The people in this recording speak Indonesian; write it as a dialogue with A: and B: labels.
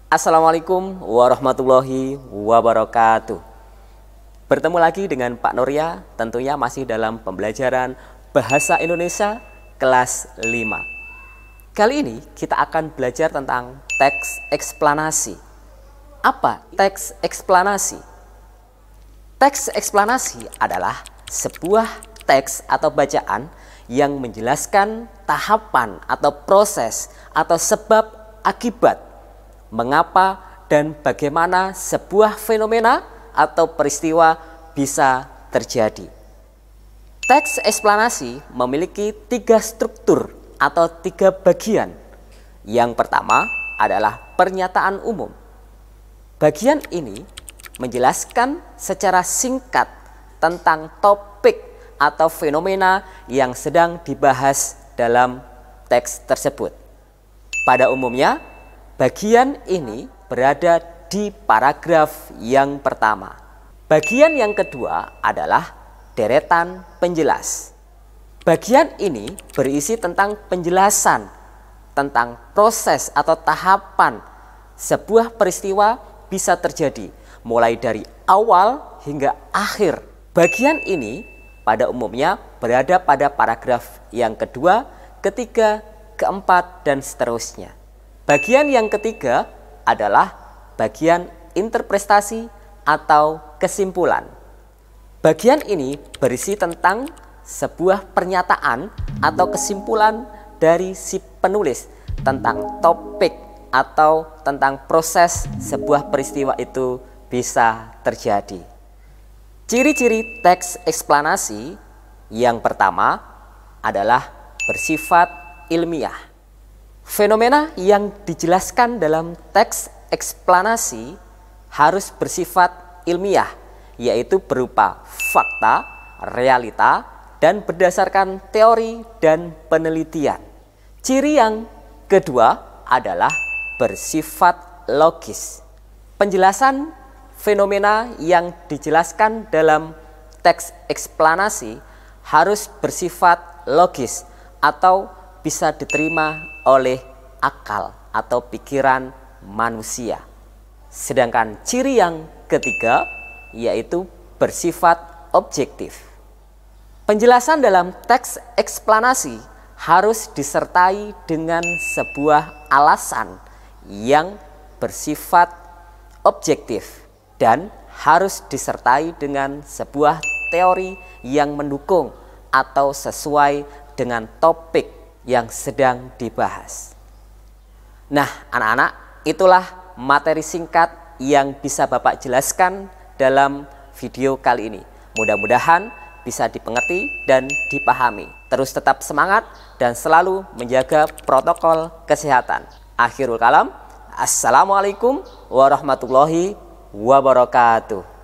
A: Assalamualaikum warahmatullahi wabarakatuh. Bertemu lagi dengan Pak Nurya, tentunya masih dalam pembelajaran Bahasa Indonesia kelas 5. Kali ini kita akan belajar tentang teks eksplanasi. Apa teks eksplanasi? Teks eksplanasi adalah sebuah teks atau bacaan yang menjelaskan tahapan atau proses atau sebab akibat mengapa dan bagaimana sebuah fenomena atau peristiwa bisa terjadi. Teks eksplanasi memiliki 3 struktur atau 3 bagian. Yang pertama adalah pernyataan umum. Bagian ini menjelaskan secara singkat tentang topik atau fenomena yang sedang dibahas dalam teks tersebut. Pada umumnya, bagian ini berada di paragraf yang pertama. Bagian yang kedua adalah deretan penjelas. Bagian ini berisi tentang penjelasan tentang proses atau tahapan sebuah peristiwa bisa terjadi, mulai dari awal hingga akhir. Bagian ini pada umumnya berada pada paragraf yang kedua, ketiga, keempat, dan seterusnya. Bagian yang ketiga adalah bagian interpretasi atau kesimpulan. Bagian ini berisi tentang sebuah pernyataan atau kesimpulan dari si penulis tentang topik atau tentang proses sebuah peristiwa itu bisa terjadi. Ciri-ciri teks eksplanasi yang pertama adalah bersifat ilmiah. Fenomena yang dijelaskan dalam teks eksplanasi harus bersifat ilmiah, yaitu berupa fakta, realita, dan berdasarkan teori dan penelitian. Ciri yang kedua adalah bersifat logis. Penjelasan fenomena yang dijelaskan dalam teks eksplanasi harus bersifat logis atau bisa diterima oleh akal atau pikiran manusia. Sedangkan ciri yang ketiga yaitu bersifat objektif. Penjelasan dalam teks eksplanasi harus disertai dengan sebuah alasan yang bersifat objektif dan harus disertai dengan sebuah teori yang mendukung atau sesuai dengan topik yang sedang dibahas. Nah, anak-anak, itulah materi singkat yang bisa Bapak jelaskan dalam video kali ini. Mudah-mudahan bisa dipengerti dan dipahami. Terus tetap semangat dan selalu menjaga protokol kesehatan. Akhirul kalam, assalamualaikum warahmatullahi wabarakatuh.